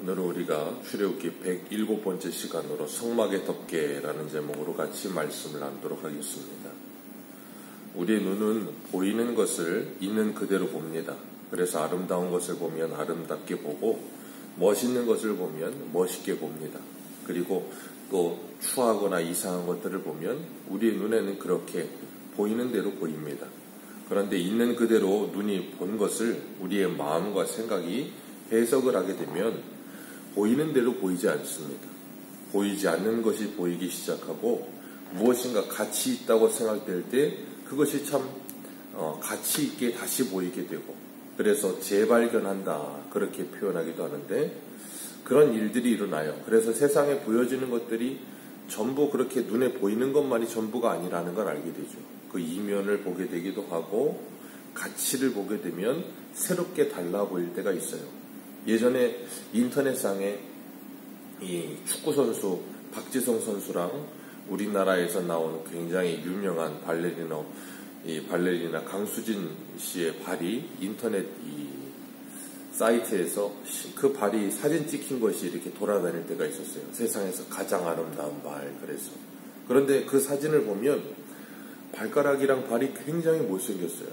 오늘은 우리가 출애굽기 107번째 시간으로 성막의 덮개라는 제목으로 같이 말씀을 나누도록 하겠습니다. 우리의 눈은 보이는 것을 있는 그대로 봅니다. 그래서 아름다운 것을 보면 아름답게 보고 멋있는 것을 보면 멋있게 봅니다. 그리고 또 추하거나 이상한 것들을 보면 우리의 눈에는 그렇게 보이는 대로 보입니다. 그런데 있는 그대로 눈이 본 것을 우리의 마음과 생각이 해석을 하게 되면 보이는 대로 보이지 않습니다. 보이지 않는 것이 보이기 시작하고 무엇인가 가치 있다고 생각될 때 그것이 참 가치 있게 다시 보이게 되고, 그래서 재발견한다 그렇게 표현하기도 하는데 그런 일들이 일어나요. 그래서 세상에 보여지는 것들이 전부 그렇게 눈에 보이는 것만이 전부가 아니라는 걸 알게 되죠. 그 이면을 보게 되기도 하고 가치를 보게 되면 새롭게 달라 보일 때가 있어요. 예전에 인터넷상에 이 축구선수 박지성 선수랑 우리나라에서 나온 굉장히 유명한 발레리나 강수진 씨의 발이 인터넷 사이트에서 그 발이 사진 찍힌 것이 이렇게 돌아다닐 때가 있었어요. 세상에서 가장 아름다운 발, 그래서. 그런데 그 사진을 보면 발가락이랑 발이 굉장히 못생겼어요.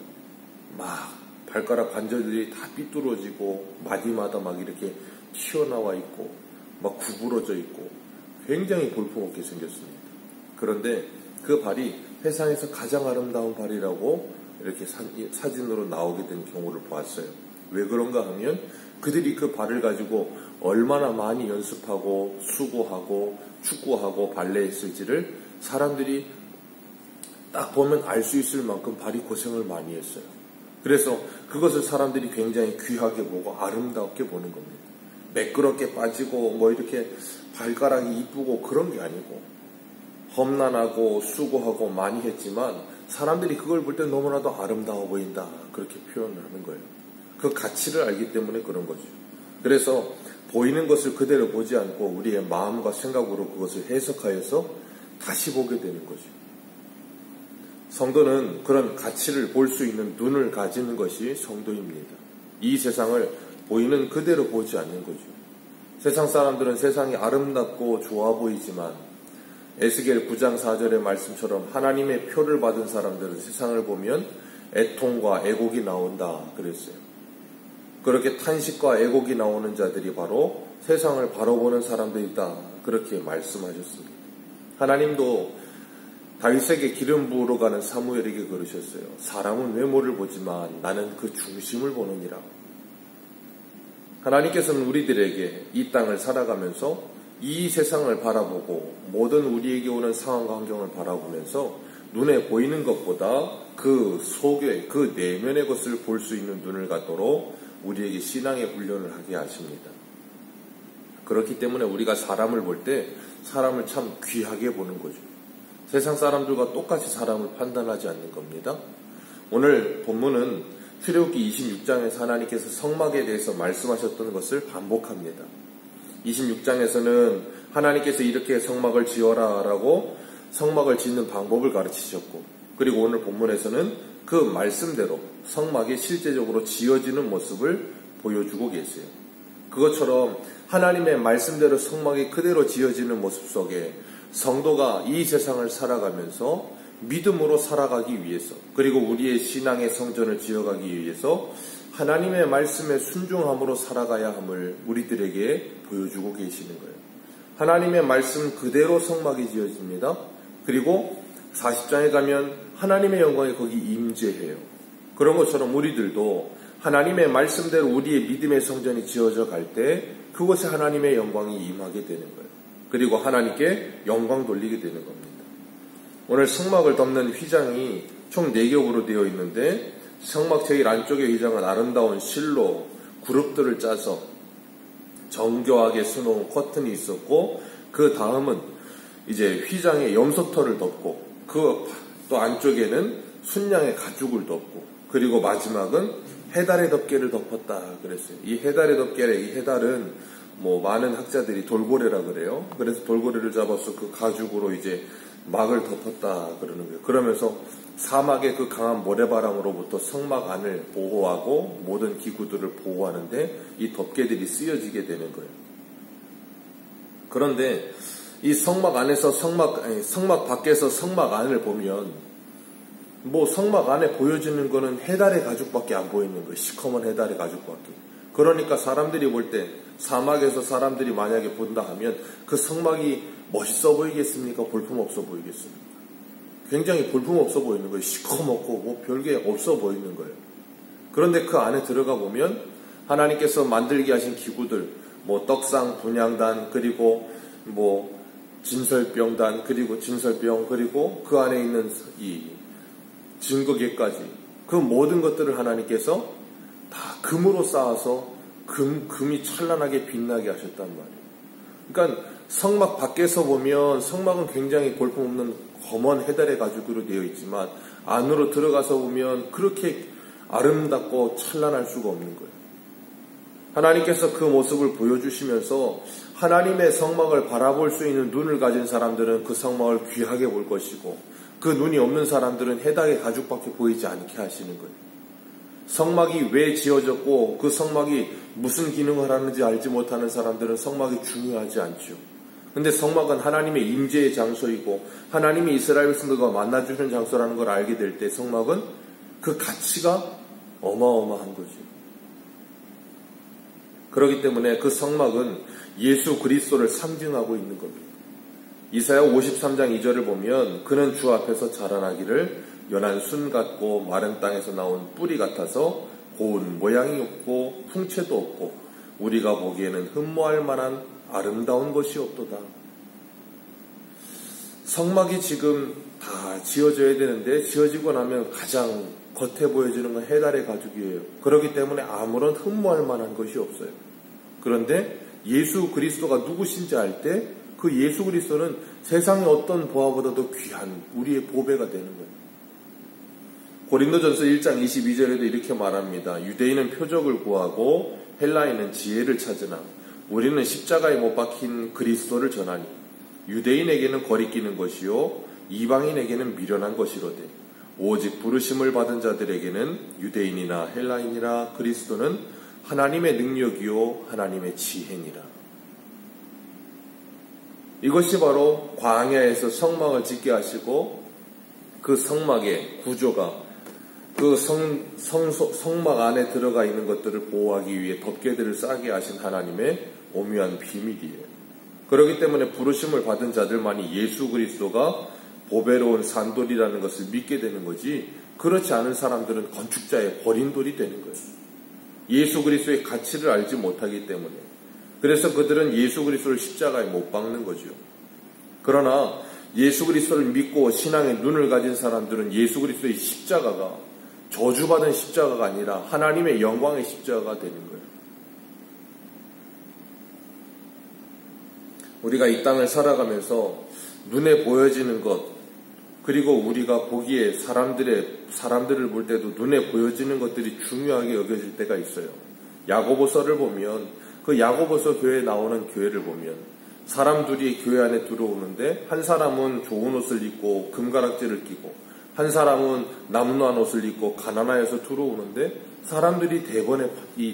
막 발가락 관절들이 다 삐뚤어지고 마디마다 막 이렇게 튀어나와 있고 막 구부러져 있고 굉장히 볼품없게 생겼습니다. 그런데 그 발이 세상에서 가장 아름다운 발이라고 이렇게 사진으로 나오게 된 경우를 보았어요. 왜 그런가 하면 그들이 그 발을 가지고 얼마나 많이 연습하고 수고하고 축구하고 발레했을지를 사람들이 딱 보면 알 수 있을 만큼 발이 고생을 많이 했어요. 그래서 그것을 사람들이 굉장히 귀하게 보고 아름답게 보는 겁니다. 매끄럽게 빠지고 뭐 이렇게 발가락이 이쁘고 그런 게 아니고 험난하고 수고하고 많이 했지만 사람들이 그걸 볼 때 너무나도 아름다워 보인다 그렇게 표현을 하는 거예요. 그 가치를 알기 때문에 그런 거죠. 그래서 보이는 것을 그대로 보지 않고 우리의 마음과 생각으로 그것을 해석하여서 다시 보게 되는 거죠. 성도는 그런 가치를 볼 수 있는 눈을 가지는 것이 성도입니다. 이 세상을 보이는 그대로 보지 않는 거죠. 세상 사람들은 세상이 아름답고 좋아 보이지만 에스겔 9장 4절의 말씀처럼 하나님의 표를 받은 사람들은 세상을 보면 애통과 애곡이 나온다 그랬어요. 그렇게 탄식과 애곡이 나오는 자들이 바로 세상을 바라보는 사람들이다 그렇게 말씀하셨습니다. 하나님도 다윗에게 기름 부으러 가는 사무엘에게 그러셨어요. 사람은 외모를 보지만 나는 그 중심을 보느니라. 하나님께서는 우리들에게 이 땅을 살아가면서 이 세상을 바라보고 모든 우리에게 오는 상황과 환경을 바라보면서 눈에 보이는 것보다 그 속에 그 내면의 것을 볼 수 있는 눈을 갖도록 우리에게 신앙의 훈련을 하게 하십니다. 그렇기 때문에 우리가 사람을 볼 때 사람을 참 귀하게 보는 거죠. 세상 사람들과 똑같이 사람을 판단하지 않는 겁니다. 오늘 본문은 출애굽기 26장에서 하나님께서 성막에 대해서 말씀하셨던 것을 반복합니다. 26장에서는 하나님께서 이렇게 성막을 지어라 라고 성막을 짓는 방법을 가르치셨고, 그리고 오늘 본문에서는 그 말씀대로 성막이 실제적으로 지어지는 모습을 보여주고 계세요. 그것처럼 하나님의 말씀대로 성막이 그대로 지어지는 모습 속에 성도가 이 세상을 살아가면서 믿음으로 살아가기 위해서, 그리고 우리의 신앙의 성전을 지어가기 위해서 하나님의 말씀에 순종함으로 살아가야 함을 우리들에게 보여주고 계시는 거예요. 하나님의 말씀 그대로 성막이 지어집니다. 그리고 40장에 가면 하나님의 영광이 거기 임재해요. 그런 것처럼 우리들도 하나님의 말씀대로 우리의 믿음의 성전이 지어져 갈 때 그곳에 하나님의 영광이 임하게 되는 거예요. 그리고 하나님께 영광 돌리게 되는 겁니다. 오늘 성막을 덮는 휘장이 총 4겹으로 되어 있는데 성막 제일 안쪽의 휘장은 아름다운 실로 그룹들을 짜서 정교하게 수놓은 커튼이 있었고, 그 다음은 이제 휘장에 염소털을 덮고 그 또 안쪽에는 순양의 가죽을 덮고, 그리고 마지막은 해달의 덮개를 덮었다 그랬어요. 이 해달의 덮개래, 이 해달은 많은 학자들이 돌고래라 그래요. 그래서 돌고래를 잡아서 그 가죽으로 이제 막을 덮었다 그러는 거예요. 그러면서 사막의 그 강한 모래바람으로부터 성막 안을 보호하고 모든 기구들을 보호하는데 이 덮개들이 쓰여지게 되는 거예요. 그런데 이 성막 안에서 성막 밖에서 성막 안을 보면 뭐 성막 안에 보여지는 거는 해달의 가죽밖에 안 보이는 거예요. 시커먼 해달의 가죽밖에. 그러니까 사람들이 볼 때 사막에서 사람들이 만약에 본다 하면 그 성막이 멋있어 보이겠습니까? 볼품없어 보이겠습니까? 굉장히 볼품없어 보이는 거예요. 시커멓고 뭐 별게 없어 보이는 거예요. 그런데 그 안에 들어가 보면 하나님께서 만들게 하신 기구들, 뭐 떡상 분향단, 그리고 뭐 진설병단, 그리고 진설병, 그리고 그 안에 있는 이 증거계까지 그 모든 것들을 하나님께서 다 금으로 쌓아서 금이 찬란하게 빛나게 하셨단 말이에요. 그러니까 성막 밖에서 보면 성막은 굉장히 볼품없는 검은 해달의 가죽으로 되어 있지만 안으로 들어가서 보면 그렇게 아름답고 찬란할 수가 없는 거예요. 하나님께서 그 모습을 보여주시면서 하나님의 성막을 바라볼 수 있는 눈을 가진 사람들은 그 성막을 귀하게 볼 것이고 그 눈이 없는 사람들은 해달의 가죽밖에 보이지 않게 하시는 거예요. 성막이 왜 지어졌고 그 성막이 무슨 기능을 하는지 알지 못하는 사람들은 성막이 중요하지 않죠. 근데 성막은 하나님의 임재의 장소이고 하나님이 이스라엘 백성들과 만나주는 장소라는 걸 알게 될 때 성막은 그 가치가 어마어마한 거죠. 그렇기 때문에 그 성막은 예수 그리스도를 상징하고 있는 겁니다. 이사야 53장 2절을 보면 그는 주 앞에서 자라나기를 연한 순 같고 마른 땅에서 나온 뿌리 같아서 고운 모양이 없고 풍채도 없고 우리가 보기에는 흠모할 만한 아름다운 것이 없도다. 성막이 지금 다 지어져야 되는데 지어지고 나면 가장 겉에 보여지는 건 해달의 가죽이에요. 그렇기 때문에 아무런 흠모할 만한 것이 없어요. 그런데 예수 그리스도가 누구신지 알 때 그 예수 그리스도는 세상의 어떤 보화보다도 귀한 우리의 보배가 되는 거예요. 고린도전서 1장 22절에도 이렇게 말합니다. 유대인은 표적을 구하고 헬라인은 지혜를 찾으나 우리는 십자가에 못 박힌 그리스도를 전하니 유대인에게는 거리끼는 것이요 이방인에게는 미련한 것이로되 오직 부르심을 받은 자들에게는 유대인이나 헬라인이나 그리스도는 하나님의 능력이요 하나님의 지혜니라. 이것이 바로 광야에서 성막을 짓게 하시고 그 성막의 구조가 그 성막 안에 들어가 있는 것들을 보호하기 위해 덮개들을 싸게 하신 하나님의 오묘한 비밀이에요. 그렇기 때문에 부르심을 받은 자들만이 예수 그리스도가 보배로운 산돌이라는 것을 믿게 되는 거지 그렇지 않은 사람들은 건축자의 버린 돌이 되는 거예요. 예수 그리스도의 가치를 알지 못하기 때문에. 그래서 그들은 예수 그리스도를 십자가에 못 박는 거죠. 그러나 예수 그리스도를 믿고 신앙의 눈을 가진 사람들은 예수 그리스도의 십자가가 저주받은 십자가가 아니라 하나님의 영광의 십자가가 되는 거예요. 우리가 이 땅을 살아가면서 눈에 보여지는 것 그리고 우리가 보기에 사람들을 볼 때도 눈에 보여지는 것들이 중요하게 여겨질 때가 있어요. 야고보서를 보면 그 야고보서 교회에 나오는 교회를 보면 사람 둘이 교회 안에 들어오는데 한 사람은 좋은 옷을 입고 금가락지를 끼고 한 사람은 남루한 옷을 입고 가난하여서 들어오는데 사람들이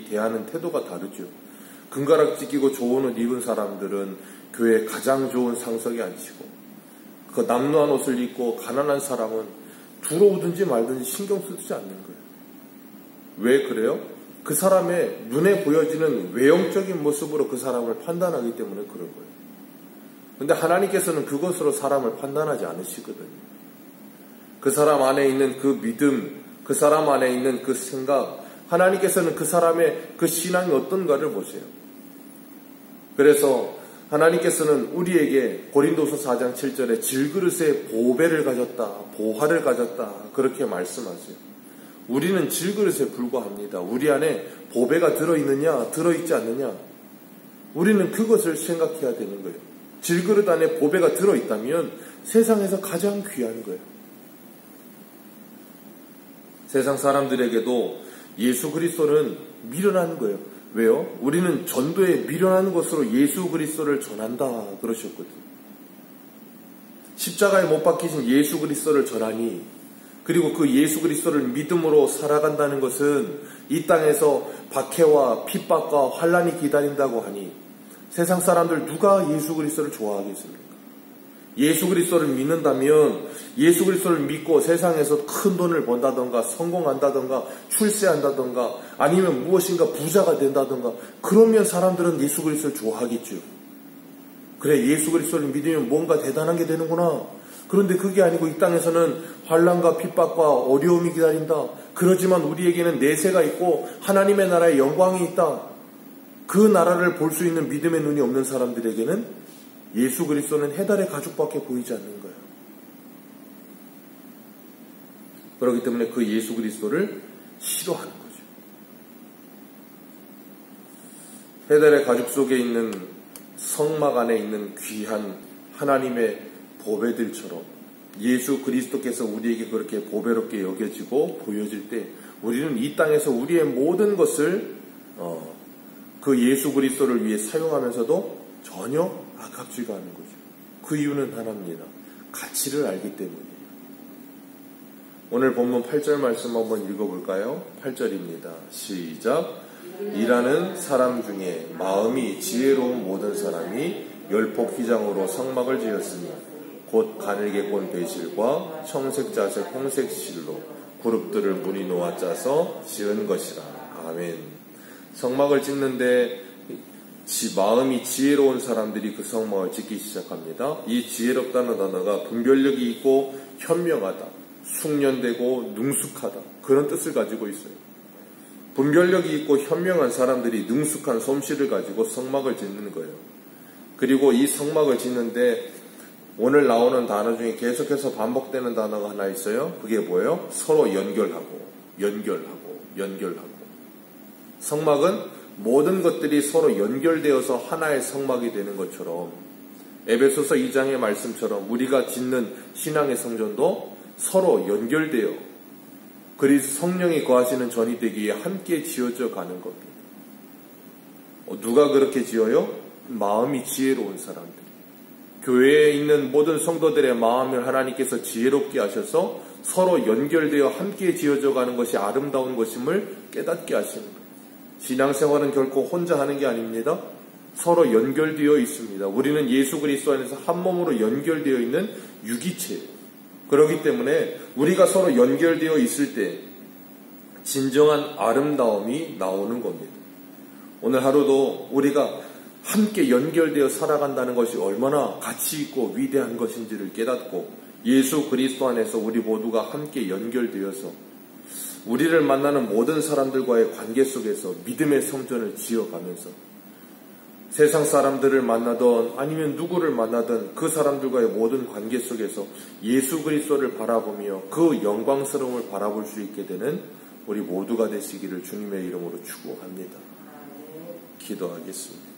대하는 태도가 다르죠. 금가락지 끼고 좋은 옷 입은 사람들은 교회에 가장 좋은 상석에 앉히고 그 남루한 옷을 입고 가난한 사람은 들어오든지 말든지 신경 쓰지 않는 거예요. 왜 그래요? 그 사람의 눈에 보여지는 외형적인 모습으로 그 사람을 판단하기 때문에 그런 거예요. 그런데 하나님께서는 그것으로 사람을 판단하지 않으시거든요. 그 사람 안에 있는 그 믿음, 그 사람 안에 있는 그 생각, 하나님께서는 그 사람의 그 신앙이 어떤가를 보세요. 그래서 하나님께서는 우리에게 고린도서 4장 7절에 질그릇에 보배를 가졌다, 보화를 가졌다 그렇게 말씀하세요. 우리는 질그릇에 불과합니다. 우리 안에 보배가 들어있느냐 들어있지 않느냐 우리는 그것을 생각해야 되는 거예요. 질그릇 안에 보배가 들어있다면 세상에서 가장 귀한 거예요. 세상 사람들에게도 예수 그리스도는 미련한 거예요. 왜요? 우리는 전도에 미련한 것으로 예수 그리스도를 전한다 그러셨거든요. 십자가에 못 박히신 예수 그리스도를 전하니 그리고 그 예수 그리스도를 믿음으로 살아간다는 것은 이 땅에서 박해와 핍박과 환난이 기다린다고 하니 세상 사람들 누가 예수 그리스도를 좋아하겠습니까? 예수 그리스도를 믿는다면 예수 그리스도를 믿고 세상에서 큰 돈을 번다던가 성공한다던가 출세한다던가 아니면 무엇인가 부자가 된다던가 그러면 사람들은 예수 그리스도를 좋아하겠죠. 그래, 예수 그리스도를 믿으면 뭔가 대단한 게 되는구나. 그런데 그게 아니고 이 땅에서는 환난과 핍박과 어려움이 기다린다. 그러지만 우리에게는 내세가 있고 하나님의 나라의 영광이 있다. 그 나라를 볼 수 있는 믿음의 눈이 없는 사람들에게는 예수 그리스도는 해달의 가죽밖에 보이지 않는 거예요. 그렇기 때문에 그 예수 그리스도를 싫어하는 거죠. 해달의 가죽 속에 있는 성막 안에 있는 귀한 하나님의 보배들처럼 예수 그리스도께서 우리에게 그렇게 보배롭게 여겨지고 보여질 때 우리는 이 땅에서 우리의 모든 것을 그 예수 그리스도를 위해 사용하면서도 전혀 아깝지가 않은 거죠. 그 이유는 하나입니다. 가치를 알기 때문이에요. 오늘 본문 8절 말씀 한번 읽어볼까요? 8절입니다. 시작. 일하는 사람 중에 마음이 지혜로운 모든 사람이 열폭휘장으로 성막을 지었으니 곧 가늘게 꼰 배실과 청색 자색 홍색 실로 그룹들을 무늬 놓아 짜서 지은 것이라. 아멘. 성막을 짓는데 마음이 지혜로운 사람들이 그 성막을 짓기 시작합니다. 이 지혜롭다는 단어가 분별력이 있고 현명하다, 숙련되고 능숙하다 그런 뜻을 가지고 있어요. 분별력이 있고 현명한 사람들이 능숙한 솜씨를 가지고 성막을 짓는 거예요. 그리고 이 성막을 짓는데 오늘 나오는 단어 중에 계속해서 반복되는 단어가 하나 있어요. 그게 뭐예요? 서로 연결하고 성막은 모든 것들이 서로 연결되어서 하나의 성막이 되는 것처럼 에베소서 2장의 말씀처럼 우리가 짓는 신앙의 성전도 서로 연결되어 그리스도 성령이 거하시는 전이 되기에 함께 지어져 가는 겁니다. 누가 그렇게 지어요? 마음이 지혜로운 사람들. 교회에 있는 모든 성도들의 마음을 하나님께서 지혜롭게 하셔서 서로 연결되어 함께 지어져 가는 것이 아름다운 것임을 깨닫게 하시는 거예요. 신앙생활은 결코 혼자 하는 게 아닙니다. 서로 연결되어 있습니다. 우리는 예수 그리스도 안에서 한 몸으로 연결되어 있는 유기체예요. 그렇기 때문에 우리가 서로 연결되어 있을 때 진정한 아름다움이 나오는 겁니다. 오늘 하루도 우리가 함께 연결되어 살아간다는 것이 얼마나 가치 있고 위대한 것인지를 깨닫고 예수 그리스도 안에서 우리 모두가 함께 연결되어서 우리를 만나는 모든 사람들과의 관계 속에서 믿음의 성전을 지어가면서 세상 사람들을 만나던 아니면 누구를 만나던 그 사람들과의 모든 관계 속에서 예수 그리스도를 바라보며 그 영광스러움을 바라볼 수 있게 되는 우리 모두가 되시기를 주님의 이름으로 축복합니다. 기도하겠습니다.